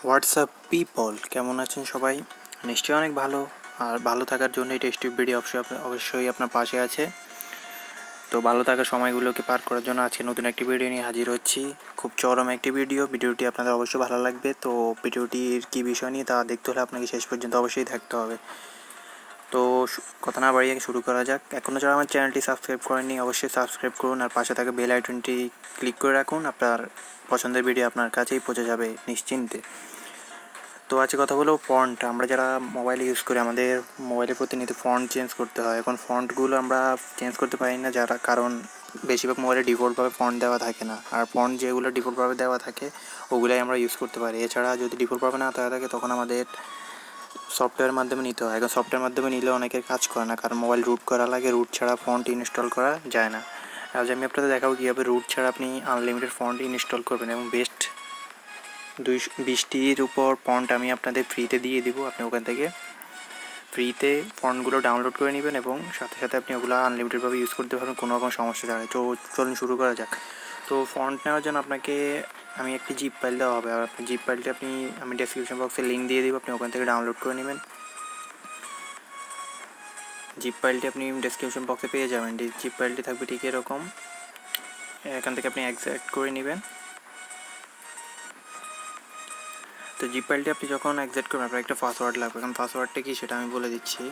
WhatsApp people, কেমন আছেন সবাই? নিশ্চয়ই অনেক ভালো। আর ভালো থাকার জন্য এই টেস্টি ভিডিও অবশ্যই আপনার পাশে আছে। তো ভালো থাকার সময়গুলোকে পার করার জন্য আজকে নতুন একটি ভিডিও নিয়ে হাজির হচ্ছি। খুব চরম একটি ভিডিওটি আপনাদের অবশ্যই ভালো লাগবে। তো ভিডিওটির কী বিষয় নিয়ে তা দেখতে হলে আপনাকে শেষ পর্যন্ত অবশ্যই থাকতে হবে। তো কথা না বাড়িয়ে শুরু করা যাক। এখনও যারা আমার চ্যানেলটি সাবস্ক্রাইব করেননি অবশ্যই সাবস্ক্রাইব করুন, আর পাশে থাকা বেল আইকনটি ক্লিক করে রাখুন। আপনার পছন্দের ভিডিও আপনার কাছেই পৌঁছে যাবে নিশ্চিন্তে। তো আজকে কথা বলবো ফন্ট। আমরা যারা মোবাইল ইউজ করি আমাদের মোবাইলের প্রতিনিয়ত ফন্ট চেঞ্জ করতে হয়। এখন ফন্টগুলো আমরা চেঞ্জ করতে পারি না, কারণ বেশিরভাগ মোবাইলে ডিফল্টভাবে ফন্ট দেওয়া থাকে না। আর ফন্ট যেগুলো ডিফল্টভাবে দেওয়া থাকে ওগুলাই আমরা ইউজ করতে পারি। এছাড়া যদি ডিফল্টভাবে না দেওয়া থাকে তখন আমাদের সফটওয়্যারের মাধ্যমে নিতে হয়। এখন সফটওয়্যারের মাধ্যমে নিলে অনেকের কাজ করে না, কারণ মোবাইল রুট করা লাগে। রুট ছাড়া ফন্ট ইনস্টল করা যায় না। আজ আমি আপনাদের দেখাবো কীভাবে রুট ছাড়া আপনি আনলিমিটেড ফন্ট ইনস্টল করবেন, এবং বেস্ট 20টির উপর ফন্ট আমি আপনাদের ফ্রিতে দিয়ে দিব। আপনি ওখান থেকে ফ্রিতে ফন্টগুলো ডাউনলোড করে নেবেন এবং সাথে সাথে আপনি ওগুলো আনলিমিটেডভাবে ইউজ করতে পারবেন, কোনো রকম সমস্যা ছাড়াই। তো চলুন শুরু করা যাক। তো ফন্ট নেওয়ার জন্য আপনাকে আমি একটি জিপ ফাইল দেওয়া হবে, আর আপনি জিপ ফাইলটি আমি ডেসক্রিপশন বক্সে লিঙ্ক দিয়ে দেবো, আপনি ওখান থেকে ডাউনলোড করে নেবেন। জিপ ফাইলটি আপনি ডেসক্রিপশন বক্সে পেয়ে যাবেন। জিপ ফাইলটি থাকবে ঠিক এরকম। এখান থেকে আপনি এক্সট্রাক্ট করে নেবেন। তো জিপ ফাইলটি আপনি যখন এক্সট্রাক্ট করবেন আপনার একটা পাসওয়ার্ড লাগবে। এখন পাসওয়ার্ডটা কি সেটা আমি বলে দিচ্ছি।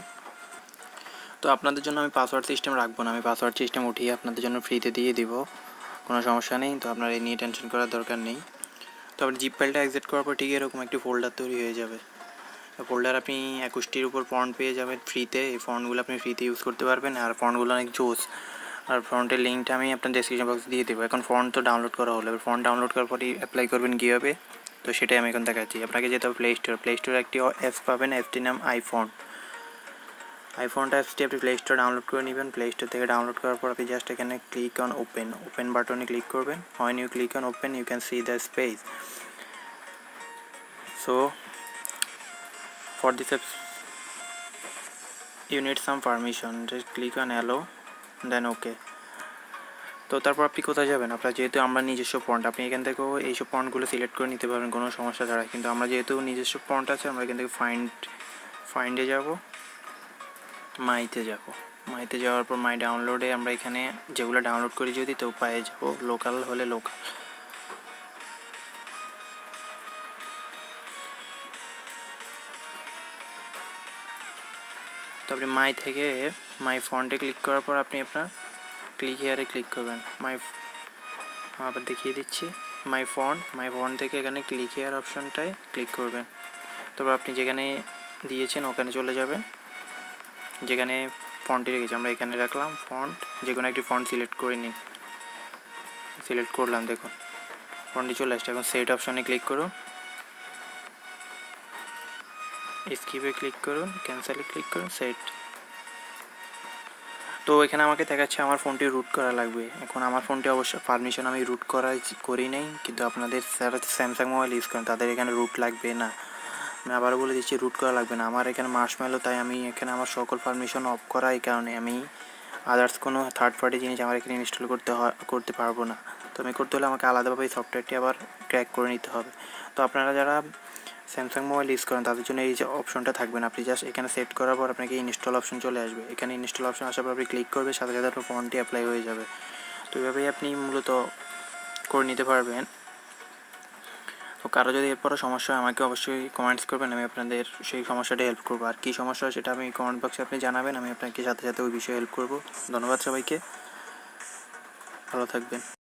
তো আপনাদের জন্য আমি পাসওয়ার্ড সিস্টেম রাখবো না, আমি পাসওয়ার্ড সিস্টেম উঠিয়ে আপনাদের জন্য ফ্রিতে দিয়ে দিব, কোনো সমস্যা নেই। তো আপনার এই নিয়ে টেনশন করার দরকার নেই। তো আপনি জিপ ফাইলটা এক্সট্রাক্ট করার পর ঠিক এরকম একটি ফোল্ডার তৈরি হয়ে যাবে। ফোল্ডার আপনি 21টির উপর ফন্ট পেয়ে যাবেন ফ্রিতে। এই ফন্টগুলো আপনি ফ্রিতে ইউজ করতে পারবেন, আর ফন্টগুলো অনেক জোস। আর ফন্টের লিঙ্কটা আমি আপনার ডেসক্রিপশন বক্সে দিয়ে দেবো। এখন ফন্ট তো ডাউনলোড করা হলো, এবার ফন্ট ডাউনলোড করার পরই অ্যাপ্লাই করবেন কীভাবে, তো সেটাই আমি এখন দেখাচ্ছি। আপনাকে যেতে হবে প্লে স্টোরে একটি অ্যাপস পাবেন, অ্যাপটির নাম আইফোনটা অ্যাপসটি আপনি প্লে স্টোরে ডাউনলোড করে নেবেন। প্লে স্টোর থেকে ডাউনলোড করার পর আপনি জাস্ট এখানে ক্লিক অন ওপেন বাটনে ক্লিক করবেন। When you click on open you can see the space. So for this apps you need some permission, just click on allow then okay. তো তারপর আপনি কোথায় যাবেন, আপনার যেহেতু আমরা নিজস্ব ফন্ট, আপনি এখান থেকেও এইসব ফন্টগুলো সিলেক্ট করে নিতে পারবেন কোনো সমস্যা ছাড়া। কিন্তু আমরা যেহেতু নিজস্ব ফন্ট আছে আমরা এখান থেকে ফাইন্ডে যাব, মাইতে যাওয়ার পর মাই ডাউনলোডে আমরা এখানে যেগুলো ডাউনলোড করি যদি তো পায়ে যাব, লোকাল হলে লোকাল। তো আপনি মাই ফন্টে ক্লিক করার পর আপনি আপনার ক্লিক হেয়ারে ক্লিক করবেন। আবার দেখিয়ে দিচ্ছি, মাই ফন্ট থেকে এখানে ক্লিক হেয়ার অপশনটায় ক্লিক করবেন। তারপর আপনি যেখানে দিয়েছেন ওখানে চলে যাবেন, যেখানে ফন্টটি রেখেছি আমরা এখানে রাখলাম ফন্ট। যে কোনো একটি ফন্ট সিলেক্ট করে নিন, সিলেক্ট করলাম, দেখুন ফন্টটি চলে আসছে। এখন সেট অপশনে ক্লিক করুন, স্কিপে ক্লিক করুন, ক্যান্সেলে ক্লিক করুন, সেট। তো এখানে আমাকে দেখাচ্ছে আমার ফোনটি রুট করা লাগবে। এখন আমার ফোনটি অবশ্য পারমিশন আমি রুট করি নেই, কিন্তু আপনাদের যারা স্যামসাং মোবাইল ইউজ করেন তাদের এখানে রুট লাগবে না। আমি আবারও বলে দিচ্ছি, রুট করা লাগবে না। আমার এখানে মার্শম্যালো, তাই আমি এখানে আমার সকল পারমিশন অফ করা, এই কারণে আমি আদার্স কোনো থার্ড পার্টি জিনিস আমার এখানে ইনস্টল করতে পারবো না। তো আমি করতে হলে আমাকে আলাদাভাবে এই সফটওয়্যারটি আবার ক্র্যাক করে নিতে হবে। তো আপনারা যারা স্যামসাং মোবাইল ইউজ করেন তাদের জন্য এই যে অপশনটা থাকবে না। আপনি জাস্ট এখানে সেট করার পর আপনাকে ইনস্টল অপশন চলে আসবে। এখানে ইনস্টল অপশন আসার পর আপনি ক্লিক করবে, সাথে সাথে আপনার ফোনটি অ্যাপ্লাই হয়ে যাবে। তো এইভাবেই আপনি মূলত করে নিতে পারবেন। তো কারো যদি এরপরও সমস্যা হয় আমাকে অবশ্যই কমেন্টস করবেন, আমি আপনাদের সেই সমস্যাটা হেল্প করবো। আর কী সমস্যা হয় সেটা আমি কমেন্ট বক্সে আপনি জানাবেন, আমি আপনাকে সাথে সাথে ওই বিষয়ে হেল্প করবো। ধন্যবাদ সবাইকে, ভালো থাকবেন।